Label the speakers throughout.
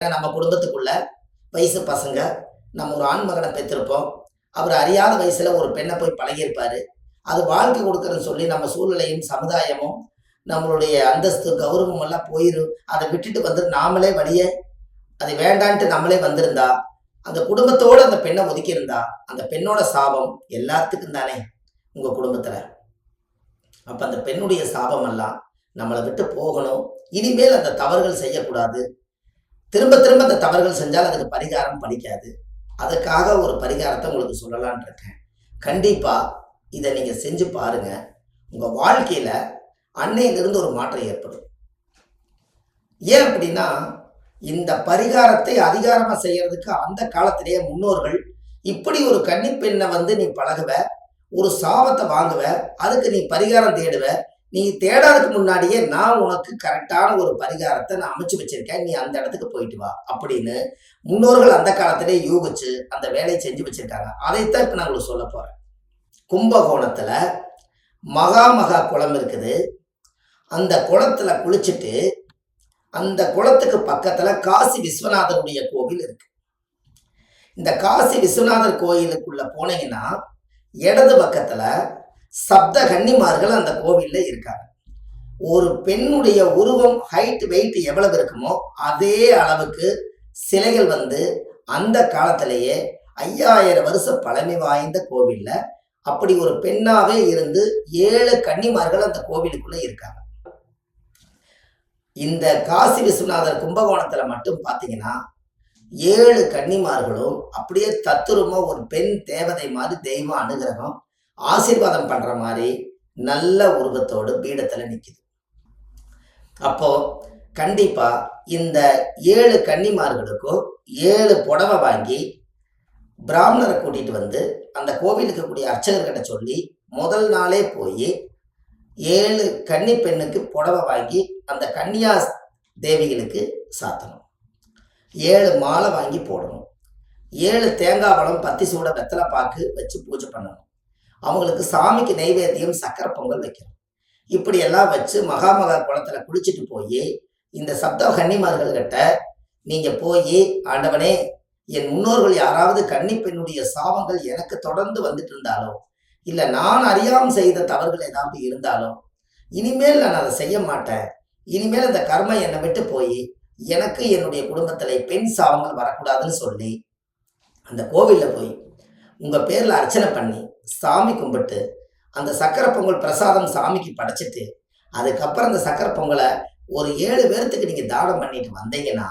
Speaker 1: நம்ம குடும்பத்துக்குள்ள வயசு பசங்க, நம்ம ஒரு ஆண் மகனை பெற்றிருப்போம். அவர் அறியாத வயசுல ஒரு பெண்ணை போய் பழகியிருப்பாரு. அது வாழ்க்கை கொடுக்குறன்னு சொல்லி நம்ம சூழ்நிலையும், சமுதாயமும், நம்மளுடைய அந்தஸ்து, கௌரவம் எல்லாம் அதை விட்டுட்டு வந்து நாமளே வழிய அது வேண்டான்ட்டு நம்மளே வந்திருந்தா, அந்த குடும்பத்தோட அந்த பெண்ணை ஒதுக்கியிருந்தா, அந்த பெண்ணோட சாபம் எல்லாத்துக்கும் தானே உங்க குடும்பத்துல. அப்ப அந்த பெண்ணுடைய சாபம் எல்லாம் நம்மளை விட்டு போகணும். இனிமேல் அந்த தவறுகள் செய்யக்கூடாது. திரும்ப திரும்ப அந்த தவறுகள் செஞ்சால் அதுக்கு பரிகாரம் பலிக்காது. அதுக்காக ஒரு பரிகாரத்தை உங்களுக்கு சொல்லலான் இருக்கேன். கண்டிப்பா இதை நீங்க செஞ்சு பாருங்க. உங்க வாழ்க்கையில அன்னையிலிருந்து ஒரு மாற்றம் ஏற்படும். ஏன் அப்படின்னா, இந்த பரிகாரத்தை அதிகாரமா செய்யறதுக்கு அந்த காலத்திலேயே முன்னோர்கள் இப்படி ஒரு கன்னி பெண்ணை வந்து நீ பழகுவ, ஒரு சாபத்தை வாங்குவ, அதுக்கு நீ பரிகாரம் தேடுவ, நீ தேடாததுக்கு முன்னாடியே நான் உனக்கு கரெக்டான ஒரு பரிகாரத்தை நான் அமைச்சு வச்சிருக்கேன், நீ அந்த இடத்துக்கு போயிட்டு வா அப்படின்னு முன்னோர்கள் அந்த காலத்திலே யூகிச்சு அந்த வேலையை செஞ்சு வச்சிருக்காங்க. அதைத்தான் இப்ப நான் உங்களுக்கு சொல்ல போறேன். கும்பகோணத்துல மகா குளம் இருக்குது. அந்த குளத்துல குளிச்சுட்டு அந்த குளத்துக்கு பக்கத்துல காசி விஸ்வநாதருடைய கோவில் இருக்கு. இந்த காசி விஸ்வநாதர் கோயிலுக்குள்ள போனீங்கன்னா இடது பக்கத்துல சப்த கன்னிமார்கள் அந்த கோவில்ல இருக்காங்க. ஒரு பெண்ணுடைய உருவம், ஹைட், வெயிட் எவ்வளவு இருக்குமோ அதே அளவுக்கு சிலைகள் வந்து அந்த காலத்திலேயே 5000 வருஷம் பழமை வாய்ந்த கோவில்ல அப்படி ஒரு பெண்ணாவே இருந்து 7 கன்னிமார்கள் அந்த கோவிலுக்குள்ள இருக்காங்க. இந்த காசி விஸ்வநாதர் கும்பகோணத்துல மட்டும் பாத்தீங்கன்னா 7 கன்னிமார்களும் அப்படியே தத்துரமா ஒரு பெண் தேவதை மாதிரி தெய்வ அனுகிரகம் ஆசீர்வாதம் பண்ற மாதிரி நல்ல உருவத்தோடு பீடத்துல நிக்குது. அப்போ கண்டிப்பா இந்த 7 கன்னிமார்களுக்கும் 7 புடவை வாங்கி பிராமணரை கூட்டிட்டு வந்து அந்த கோவிலுக்கு கூடிய அர்ச்சகர்கிட்ட சொல்லி முதல் நாளே போய் 7 கன்னி பெண்ணுக்கு புடவை வாங்கி அந்த கன்னியா தேவிகளுக்கு சாத்தணும். 7 மாலை வாங்கி போடணும். 7 தேங்காய் பழம், பத்தி சூட, வெத்தலை பாக்கு வச்சு பூஜை பண்ணணும். அவங்களுக்கு சாமிக்கு நைவேத்தியம், சக்கரை பொங்கல் வைக்கணும். இப்படி எல்லாம் வச்சு மகா குளத்துல குளிச்சுட்டு போய் இந்த சப்த கன்னிமார்கள் கிட்ட நீங்க போய், ஆண்டவனே, என் முன்னோர்கள் யாராவது கன்னி பெண்ணுடைய சாபங்கள் எனக்கு தொடர்ந்து வந்துட்டு இருந்தாலோ, இல்ல நான் அறியாமல் செய்த தவறுகள் ஏதாவது இருந்தாலும் இனிமேல் நான் அதை செய்ய மாட்டேன். இனிமேல் அந்த கர்ம என்னை விட்டு போய் எனக்கு என்னுடைய குடும்பத்துல பெண் சாபங்கள் வரக்கூடாதுன்னு சொல்லி அந்த கோவில்ல போய் உங்க பேர்ல அர்ச்சனை பண்ணி சாமி கும்பிட்டு அந்த சக்கரை பொங்கல் பிரசாதம் சாமிக்கு படைச்சிட்டு அதுக்கப்புறம் அந்த சக்கரை பொங்கலை ஒரு 7 பேர்த்துக்கு நீங்க தானம் பண்ணிட்டு வந்தீங்கன்னா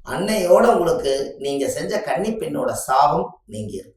Speaker 1: அன்னையோட உங்களுக்கு நீங்க செஞ்ச கன்னி பெண்ணோட சாபம் நீங்கிரும்.